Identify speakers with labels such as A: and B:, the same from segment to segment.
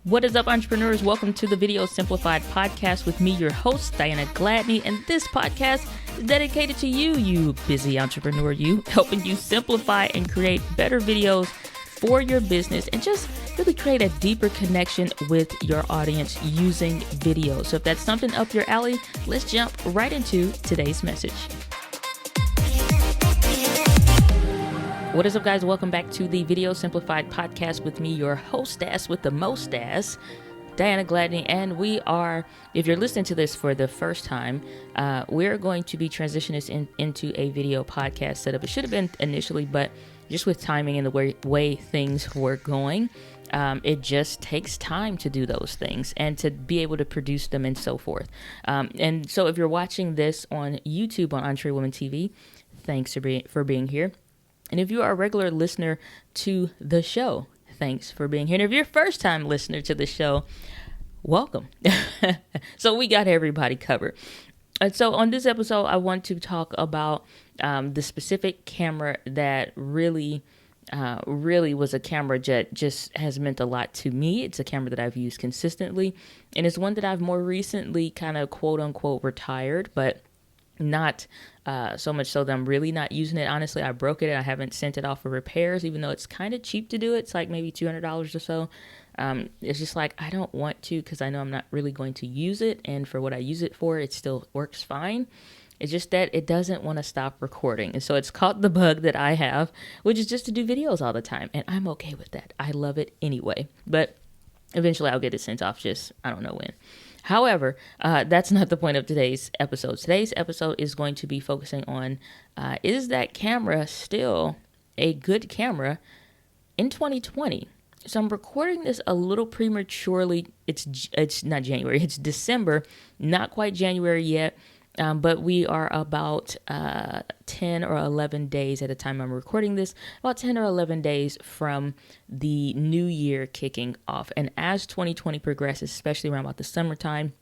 A: What is up, entrepreneurs? Welcome to the Video Simplified podcast with me, your host, Diana Gladney. And this podcast is dedicated to you, you busy entrepreneur, you, helping you simplify and create better videos for your business and just really create a deeper connection with your audience using video. So if that's something up your alley, let's jump right into today's message. What is up, guys? Welcome back to the Video Simplified podcast with me, your hostess with the most ass, Diana Gladney. And we are, if you're listening to this for the first time, we're going to be transitioning this into a video podcast setup. It should have been initially, but just with timing and the way things were going, it just takes time to do those things and to be able to produce them and so forth. And so if you're watching this on YouTube on Entre Women TV, thanks for being here. And if you are a regular listener to the show, thanks for being here. And if you're a first-time listener to the show, welcome. So we got everybody covered. And so on this episode, I want to talk about the specific camera that really was a camera that just has meant a lot to me. It's a camera that I've used consistently, and it's one that I've more recently kind of quote-unquote retired, but not so much so that I'm really not using it. Honestly, I broke it and I haven't sent it off for repairs, even though it's kind of cheap to do it. It's like maybe $200 or so. It's just like, I don't want to, because I know I'm not really going to use it. And for what I use it for, it still works fine. It's just that it doesn't want to stop recording. And so it's caught the bug that I have, which is just to do videos all the time. And I'm okay with that. I love it anyway. But eventually I'll get it sent off, just I don't know when. However, that's not the point of today's episode. Today's episode is going to be focusing on, is that camera still a good camera in 2020? So I'm recording this a little prematurely. It's not January, it's December, not quite January yet. But we are about 10 or 11 days at the time I'm recording this, about 10 or 11 days from the new year kicking off. And as 2020 progresses, especially around about the summertime,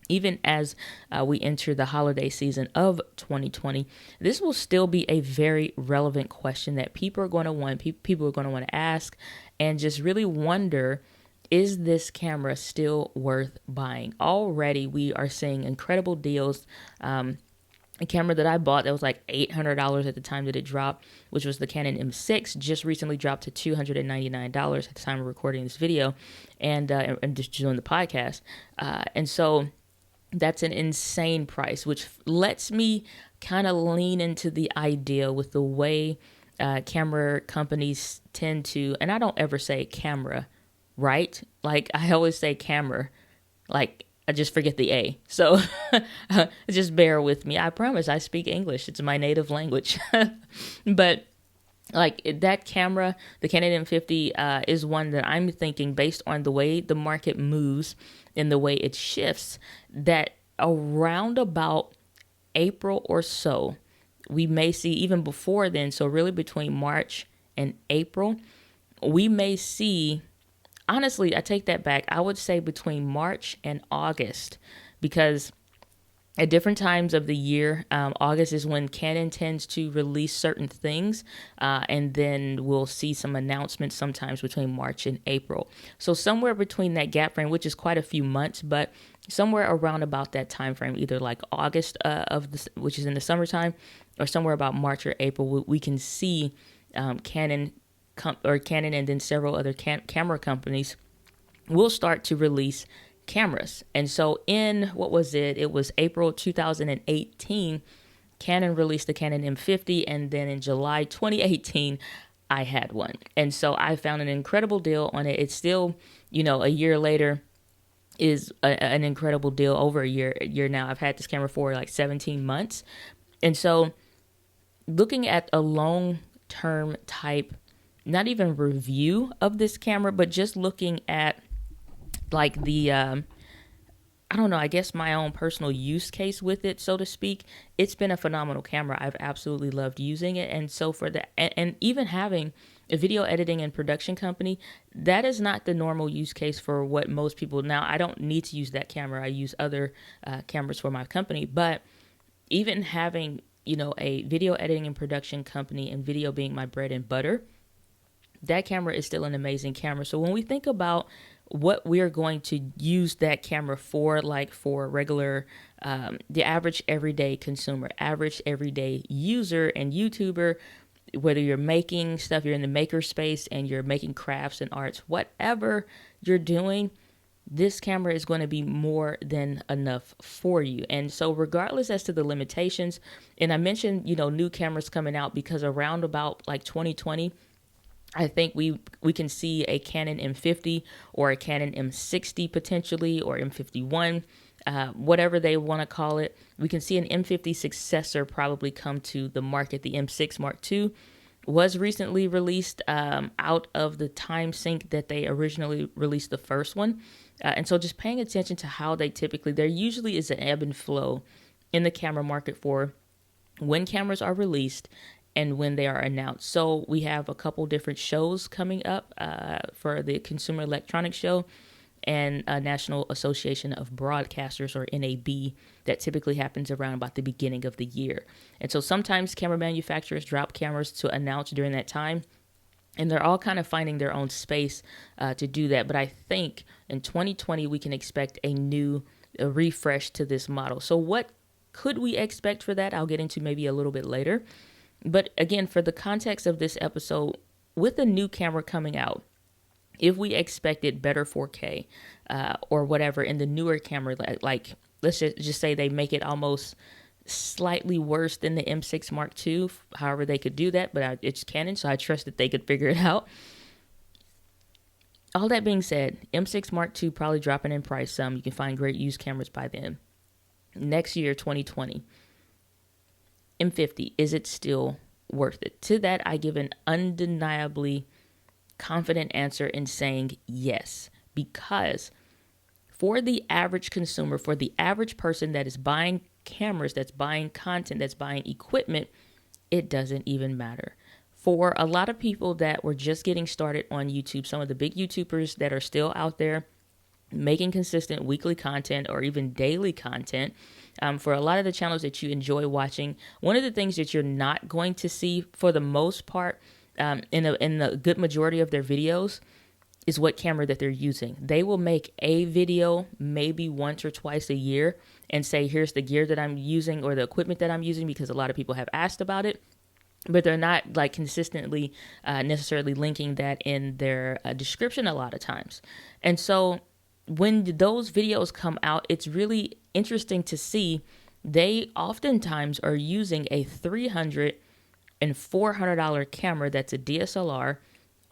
A: even as we enter the holiday season of 2020, this will still be a very relevant question that people are going to want, people are going to want to ask and just really wonder, is this camera still worth buying? Already, we are seeing incredible deals. A camera that I bought that was like $800 at the time that it dropped, which was the Canon M6, just recently dropped to $299 at the time of recording this video and just doing the podcast. And so that's an insane price, which lets me kind of lean into the idea with the way camera companies tend to, and I don't ever say camera, right? Like I always say camera, like I just forget the A. So just bear with me. I promise I speak English. It's my native language. But like that camera, the Canon M50 is one that I'm thinking based on the way the market moves and the way it shifts, that around about April or so, we may see even before then. So really between March and April, we may see. Honestly, I take that back. I would say between March and August, because at different times of the year, August is when Canon tends to release certain things, and then we'll see some announcements sometimes between March and April. So somewhere between that gap frame, which is quite a few months, but somewhere around about that time frame, either like August which is in the summertime, or somewhere about March or April, we can see Canon and then several other camera companies will start to release cameras. And so in, what was it? It was April 2018, Canon released the Canon M50, and then in July 2018, I had one. And so I found an incredible deal on it. It's still, a year later is an incredible deal, over a year now. I've had this camera for like 17 months. And so looking at a long-term type, not even review of this camera, but just looking at like the, I don't know, I guess my own personal use case with it, so to speak. It's been a phenomenal camera. I've absolutely loved using it. And so for that, and even having a video editing and production company, that is not the normal use case for what most people, now I don't need to use that camera. I use other cameras for my company, but even having, a video editing and production company and video being my bread and butter, that camera is still an amazing camera. So when we think about what we're going to use that camera for, like for regular, the average everyday consumer, average everyday user and YouTuber, whether you're making stuff, you're in the maker space and you're making crafts and arts, whatever you're doing, this camera is going to be more than enough for you. And so regardless as to the limitations, and I mentioned, new cameras coming out because around about like 2020, I think we can see a Canon M50 or a Canon M60 potentially, or M51, whatever they want to call it. We can see an M50 successor probably come to the market. The M6 Mark II was recently released out of the time sync that they originally released the first one. And so just paying attention to how there usually is an ebb and flow in the camera market for when cameras are released and when they are announced. So we have a couple different shows coming up for the Consumer Electronics Show and National Association of Broadcasters, or NAB, that typically happens around about the beginning of the year. And so sometimes camera manufacturers drop cameras to announce during that time, and they're all kind of finding their own space to do that. But I think in 2020, we can expect a refresh to this model. So what could we expect for that? I'll get into maybe a little bit later. But again, for the context of this episode, with a new camera coming out, if we expected better 4K or whatever in the newer camera, like let's just say they make it almost slightly worse than the M6 Mark II, however they could do that, but it's Canon, so I trust that they could figure it out. All that being said, M6 Mark II probably dropping in price some. You can find great used cameras by then. Next year, 2020. M50, is it still worth it? To that, I give an undeniably confident answer in saying yes, because for the average consumer, for the average person that is buying cameras, that's buying content, that's buying equipment, it doesn't even matter. For a lot of people that were just getting started on YouTube, some of the big YouTubers that are still out there making consistent weekly content or even daily content, for a lot of the channels that you enjoy watching, one of the things that you're not going to see for the most part in the good majority of their videos is what camera that they're using. They will make a video maybe once or twice a year and say, here's the gear that I'm using or the equipment that I'm using, because a lot of people have asked about it. But they're not like consistently necessarily linking that in their description a lot of times. And so when those videos come out, it's really interesting to see they oftentimes are using a $300 and $400 camera that's a DSLR,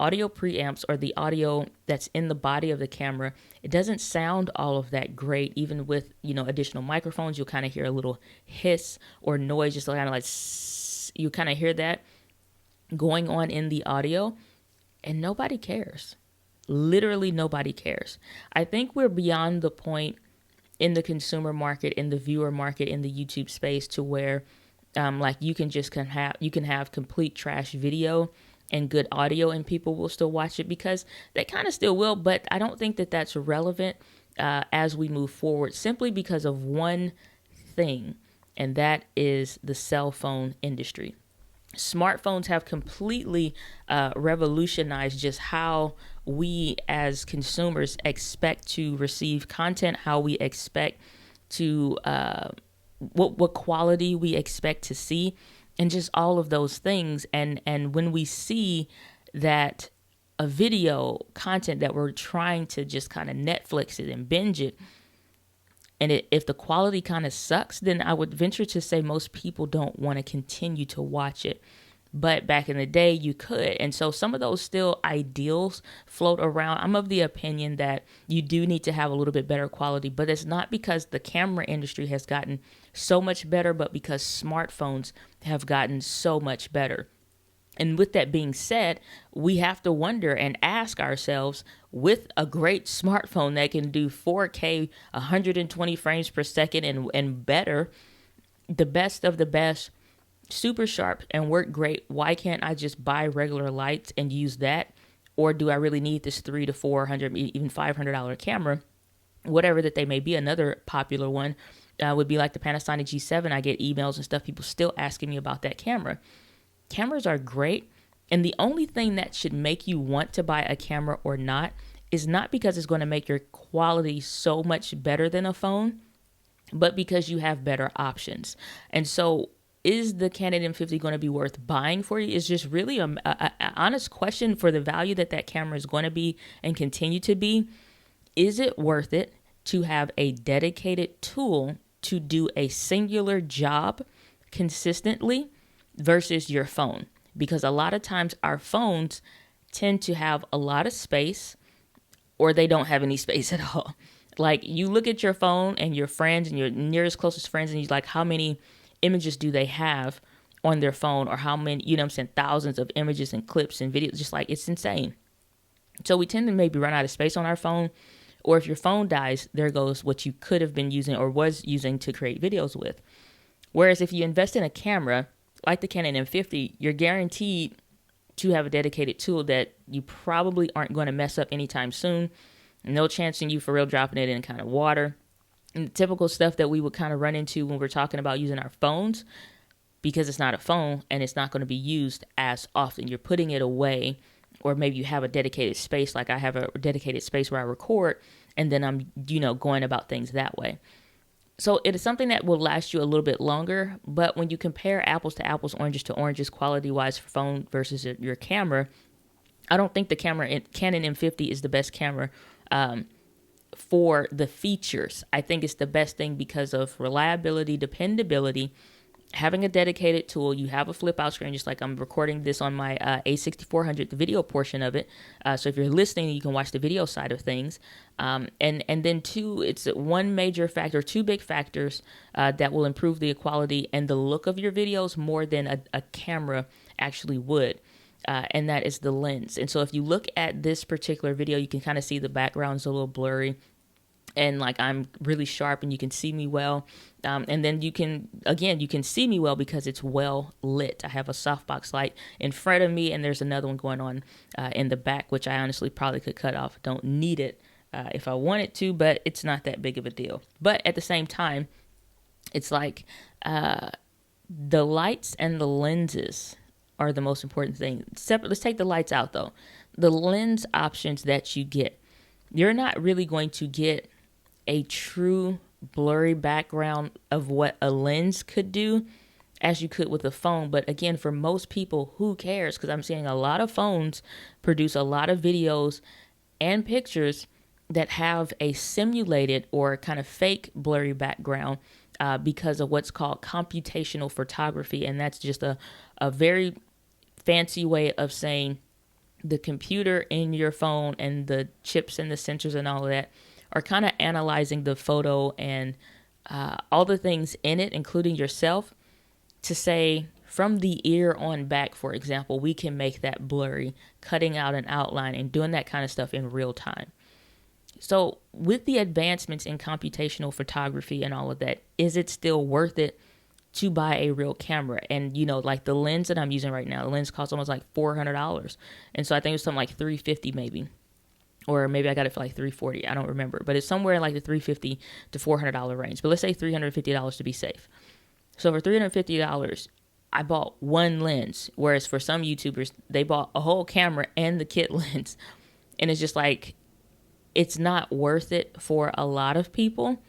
A: audio preamps, or the audio that's in the body of the camera. It doesn't sound all of that great, even with additional microphones. You'll kind of hear a little hiss or noise, just kind of like you kind of hear that going on in the audio, and nobody cares. Literally nobody cares. I think we're beyond the point in the consumer market, in the viewer market, in the YouTube space, to where like you can have complete trash video and good audio and people will still watch it, because they kind of still will. But I don't think that that's relevant as we move forward, simply because of one thing, and that is the cell phone industry. Smartphones have completely revolutionized just how we as consumers expect to receive content, how we expect to, what quality we expect to see, and just all of those things. And when we see that a video content that we're trying to just kind of Netflix it and binge it, and if the quality kind of sucks, then I would venture to say most people don't want to continue to watch it. But back in the day, you could. And so some of those still ideals float around. I'm of the opinion that you do need to have a little bit better quality, but it's not because the camera industry has gotten so much better, but because smartphones have gotten so much better. And with that being said, we have to wonder and ask ourselves, with a great smartphone that can do 4K, 120 frames per second and better, the best of the best, super sharp and work great, why can't I just buy regular lights and use that? Or do I really need this $300 to $400, even $500 camera? Whatever that they may be. Another popular one would be like the Panasonic G7. I get emails and stuff, people still asking me about that camera. Cameras are great, and the only thing that should make you want to buy a camera or not is not because it's going to make your quality so much better than a phone, but because you have better options. And so is the Canon M50 going to be worth buying for you? Is just really a honest question for the value that camera is going to be and continue to be. Is it worth it to have a dedicated tool to do a singular job consistently versus your phone? Because a lot of times our phones tend to have a lot of space, or they don't have any space at all. Like, you look at your phone and your friends and your nearest closest friends, and you're like, how many images do they have on their phone? Or how many, you know what I'm saying, thousands of images and clips and videos. Just like, it's insane. So we tend to maybe run out of space on our phone. Or if your phone dies, there goes what you could have been using or was using to create videos with. Whereas if you invest in a camera like the Canon M50, you're guaranteed to have a dedicated tool that you probably aren't going to mess up anytime soon. No chance in you for real dropping it in kind of water. And the typical stuff that we would kind of run into when we're talking about using our phones, because it's not a phone and it's not going to be used as often. You're putting it away, or maybe you have a dedicated space, like I have a dedicated space where I record, and then I'm, going about things that way. So it is something that will last you a little bit longer, but when you compare apples to apples, oranges to oranges, quality-wise for phone versus your camera, I don't think the Canon M50 is the best camera for the features. I think it's the best thing because of reliability, dependability, having a dedicated tool. You have a flip out screen, just like I'm recording this on my A6400, the video portion of it. So if you're listening, you can watch the video side of things. And then two, it's one major factor, two big factors that will improve the quality and the look of your videos more than a camera actually would. And that is the lens. And so if you look at this particular video, you can kind of see the background's a little blurry. And like, I'm really sharp and you can see me well. And then you can see me well because it's well lit. I have a softbox light in front of me, and there's another one going on in the back, which I honestly probably could cut off. Don't need it if I wanted to, but it's not that big of a deal. But at the same time, it's like the lights and the lenses are the most important thing. Let's take the lights out though. The lens options that you get, you're not really going to get a true blurry background of what a lens could do as you could with a phone. But again, for most people, who cares? Because I'm seeing a lot of phones produce a lot of videos and pictures that have a simulated or kind of fake blurry background because of what's called computational photography. And that's just a very fancy way of saying the computer in your phone and the chips and the sensors and all of that are kind of analyzing the photo and all the things in it, including yourself, to say from the ear on back, for example, we can make that blurry, cutting out an outline and doing that kind of stuff in real time. So with the advancements in computational photography and all of that, is it still worth it to buy a real camera? And, like the lens that I'm using right now, the lens costs almost like $400. And so I think it was something like $350 maybe. Or maybe I got it for like $340. I don't remember. But it's somewhere in like the $350 to $400 range. But let's say $350 to be safe. So for $350, I bought one lens. Whereas for some YouTubers, they bought a whole camera and the kit lens. And it's just like, it's not worth it for a lot of people.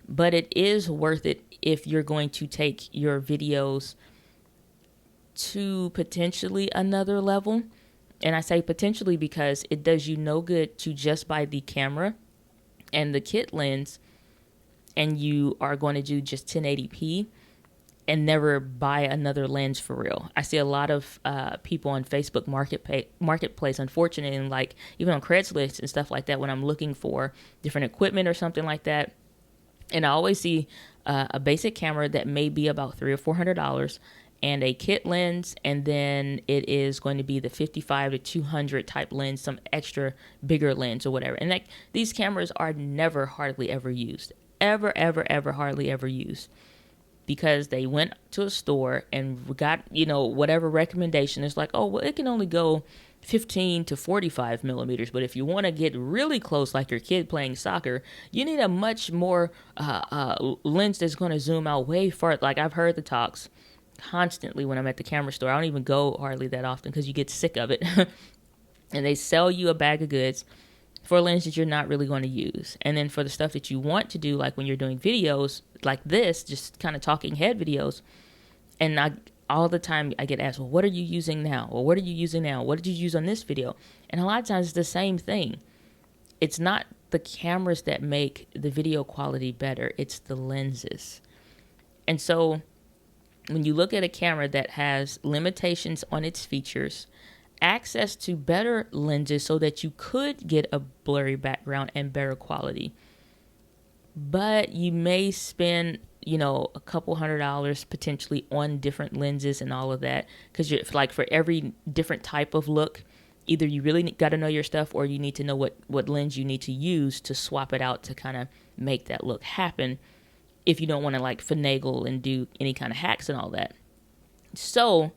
A: But it is worth it if you're going to take your videos to potentially another level. And I say potentially because it does you no good to just buy the camera and the kit lens and you are going to do just 1080p and never buy another lens for real. I see a lot of people on Facebook Marketplace, unfortunately, and like even on Craigslist and stuff like that, when I'm looking for different equipment or something like that. And I always see a basic camera that may be about $300 or $400 and a kit lens, and then it is going to be the 55 to 200 type lens, some extra bigger lens or whatever. And like, these cameras are never hardly ever used. Ever, hardly ever used. Because they went to a store and got, whatever recommendation. It's like, oh, well, it can only go 15 to 45 millimeters. But if you want to get really close, like your kid playing soccer, you need a much more lens that's going to zoom out way far. Like, I've heard the talks constantly when I'm at the camera store. I don't even go hardly that often because you get sick of it. And they sell you a bag of goods for a lens that you're not really going to use. And then for the stuff that you want to do, like when you're doing videos like this, just kind of talking head videos, and all the time I get asked, well, what are you using now? Well, what are you using now? What did you use on this video? And a lot of times it's the same thing. It's not the cameras that make the video quality better. It's the lenses. And so when you look at a camera that has limitations on its features, access to better lenses so that you could get a blurry background and better quality, but you may spend, a couple $100 potentially on different lenses and all of that, because you're like, for every different type of look, either you really got to know your stuff, or you need to know what lens you need to use to swap it out to kind of make that look happen, if you don't want to like finagle and do any kind of hacks and all that. So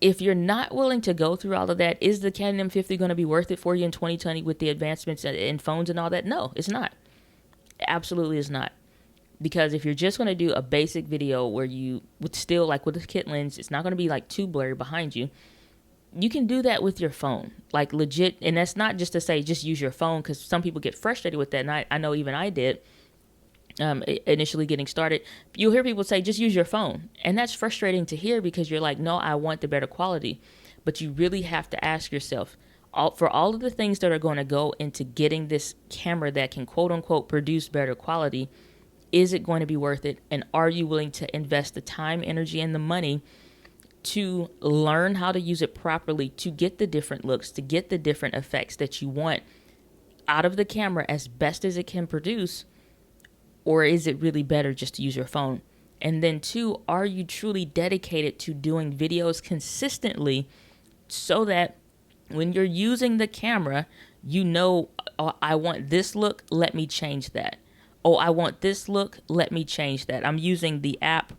A: if you're not willing to go through all of that, is the Canon M50 going to be worth it for you in 2020 with the advancements in phones and all that? No, it's not. Absolutely is not. Because if you're just going to do a basic video where you would still, like with a kit lens, it's not going to be like too blurry behind you. You can do that with your phone, like legit. And that's not just to say just use your phone, because some people get frustrated with that. And I know even I did. Initially getting started, you'll hear people say, just use your phone. And that's frustrating to hear, because you're like, no, I want the better quality. But you really have to ask yourself, for all of the things that are going to go into getting this camera that can quote unquote produce better quality, is it going to be worth it? And are you willing to invest the time, energy, and the money to learn how to use it properly, to get the different looks, to get the different effects that you want out of the camera as best as it can produce? Or is it really better just to use your phone? And then 2, are you truly dedicated to doing videos consistently, so that when you're using the camera, oh, I want this look, let me change that. Oh, I want this look, let me change that. I'm using the app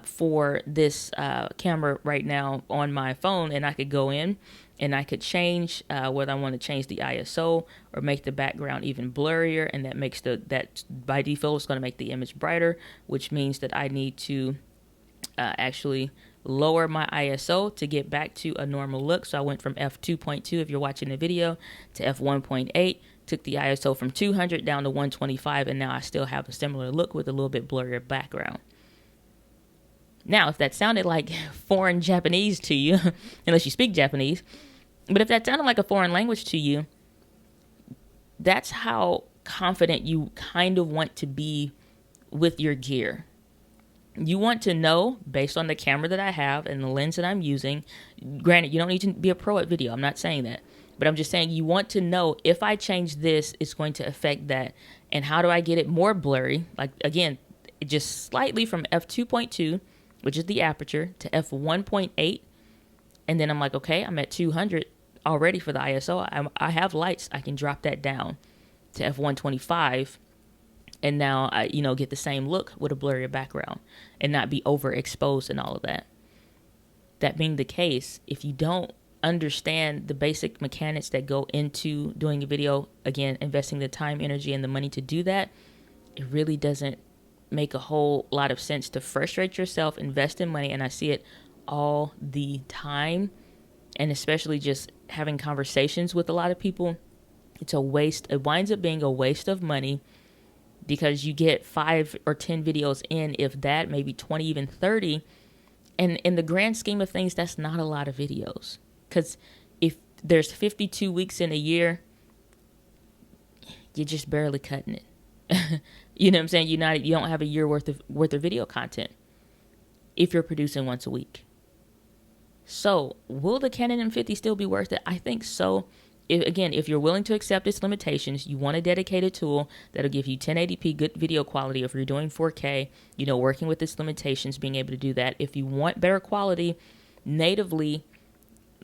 A: for this camera right now on my phone, and I could go in and I could change whether I want to change the ISO or make the background even blurrier, and that makes that by default it's going to make the image brighter, which means that I need to actually lower my ISO to get back to a normal look. So I went from f2.2, if you're watching the video, to f1.8, took the ISO from 200 down to 125, and now I still have a similar look with a little bit blurrier background. Now, if that sounded like foreign Japanese to you, unless you speak Japanese, but if that sounded like a foreign language to you, that's how confident you kind of want to be with your gear. You want to know, based on the camera that I have and the lens that I'm using, granted, you don't need to be a pro at video. I'm not saying that. But I'm just saying you want to know, if I change this, it's going to affect that. And how do I get it more blurry? Like, again, just slightly from f2.2, which is the aperture, to f1.8. And then I'm like, okay, I'm at 200 already for the ISO. I have lights. I can drop that down to f125. And now I, get the same look with a blurrier background and not be overexposed and all of that. That being the case, if you don't understand the basic mechanics that go into doing a video, again, investing the time, energy, and the money to do that, it really doesn't make a whole lot of sense to frustrate yourself, invest in money. And I see it all the time. And especially just having conversations with a lot of people, it's a waste. It winds up being a waste of money, because you get 5 or 10 videos in, if that, maybe 20, even 30. And in the grand scheme of things, that's not a lot of videos. Because if there's 52 weeks in a year, you're just barely cutting it. You know what I'm saying? You don't have a year worth of video content if you're producing once a week. So will the Canon M50 still be worth it? I think so. If you're willing to accept its limitations, you want a dedicated tool that'll give you 1080p good video quality. If you're doing 4K, working with its limitations, being able to do that. If you want better quality natively,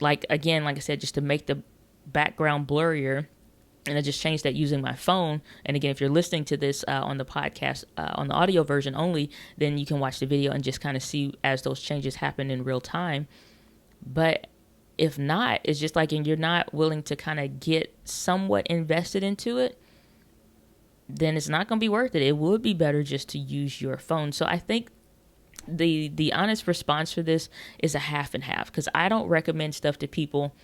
A: like I said, just to make the background blurrier, and I just changed that using my phone. And again, if you're listening to this on the podcast, on the audio version only, then you can watch the video and just kind of see as those changes happen in real time. But if not, it's just like, and you're not willing to kind of get somewhat invested into it, then it's not going to be worth it. It would be better just to use your phone. So I think the honest response for this is a half and half, because I don't recommend stuff to people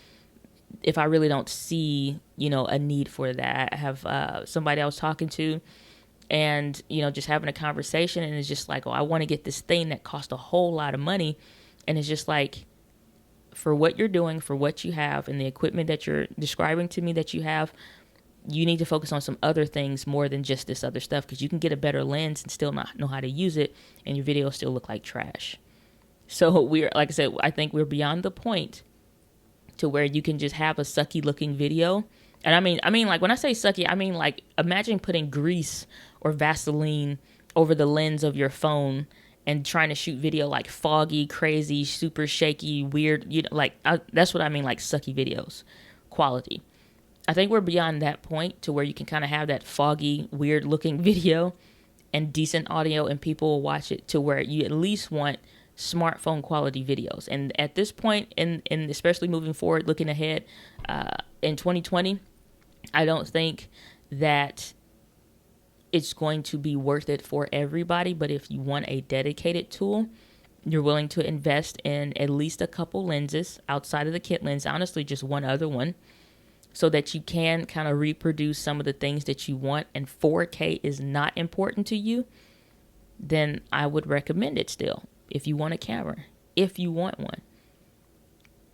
A: if I really don't see, a need for that. I have somebody I was talking to, and, just having a conversation, and it's just like, oh, I want to get this thing that cost a whole lot of money. And it's just like, for what you're doing, for what you have, and the equipment that you're describing to me that you have, you need to focus on some other things more than just this other stuff, because you can get a better lens and still not know how to use it, and your videos still look like trash. So like I said, I think we're beyond the point to where you can just have a sucky looking video. And I mean, like, when I say sucky, I mean, like, imagine putting grease or Vaseline over the lens of your phone and trying to shoot video like foggy, crazy, super shaky, weird, that's what I mean, like sucky videos quality. I think we're beyond that point to where you can kind of have that foggy, weird looking video and decent audio, and people will watch it, to where you at least want smartphone quality videos. And at this point, in especially moving forward, looking ahead in 2020, I don't think that it's going to be worth it for everybody. But if you want a dedicated tool, you're willing to invest in at least a couple lenses outside of the kit lens, honestly, just one other one, so that you can kind of reproduce some of the things that you want, and 4K is not important to you, then I would recommend it still. If you want a camera, if you want one,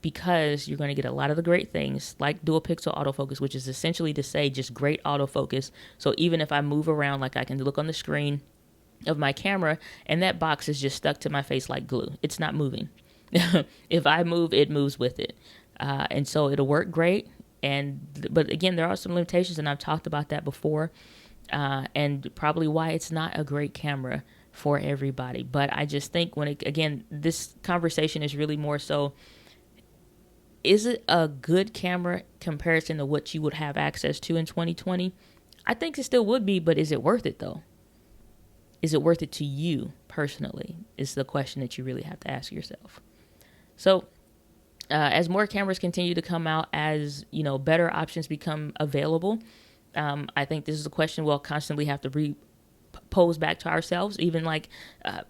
A: because you're going to get a lot of the great things like dual pixel autofocus, which is essentially to say just great autofocus. So even if I move around, like, I can look on the screen of my camera and that box is just stuck to my face like glue. It's not moving. If I move, it moves with it. And so it'll work great. But again, there are some limitations, and I've talked about that before, and probably why it's not a great camera for everybody. But I just think again, this conversation is really more so, is it a good camera comparison to what you would have access to in 2020? I think it still would be, but is it worth it though? Is it worth it to you personally? Is the question that you really have to ask yourself. So as more cameras continue to come out, as better options become available, I think this is a question we'll constantly have to pose back to ourselves. Even like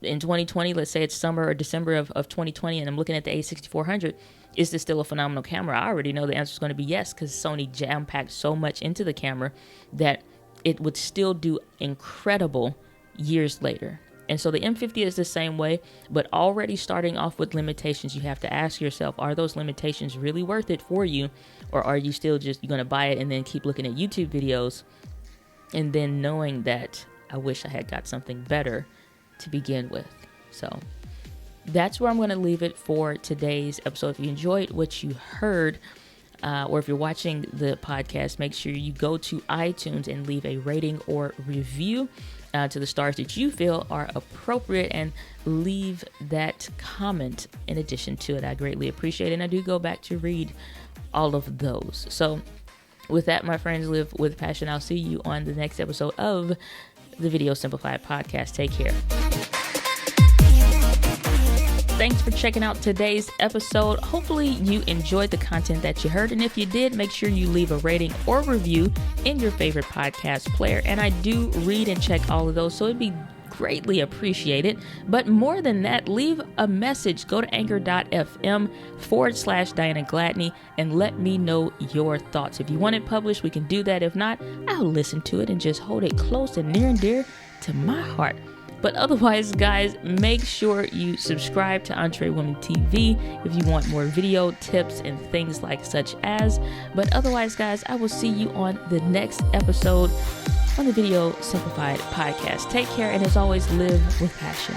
A: in 2020, let's say it's summer or December of 2020, and I'm looking at the A6400. Is this still a phenomenal camera? I already know the answer is going to be yes, because Sony jam-packed so much into the camera that it would still do incredible years later. And so the M50 is the same way, but already starting off with limitations, you have to ask yourself, are those limitations really worth it for you? Or are you still just going to buy it and then keep looking at YouTube videos and then knowing that I wish I had got something better to begin with? So that's where I'm going to leave it for today's episode. If you enjoyed what you heard, or if you're watching the podcast, make sure you go to iTunes and leave a rating or review to the stars that you feel are appropriate, and leave that comment in addition to it. I greatly appreciate it, and I do go back to read all of those. So with that, my friends, live with passion. I'll see you on the next episode of the Video Simplified podcast. Take care. Thanks for checking out today's episode. Hopefully you enjoyed the content that you heard. And if you did, make sure you leave a rating or review in your favorite podcast player. And I do read and check all of those, so it'd be greatly appreciated. But more than that, leave a message. Go to anchor.fm/Diana Gladney and let me know your thoughts. If you want it published, we can do that. If not, I'll listen to it and just hold it close and near and dear to my heart. But otherwise, guys, make sure you subscribe to Entre Women TV if you want more video tips and things like such as. But otherwise, guys, I will see you on the next episode on the Video Simplified podcast. Take care, and as always, live with passion.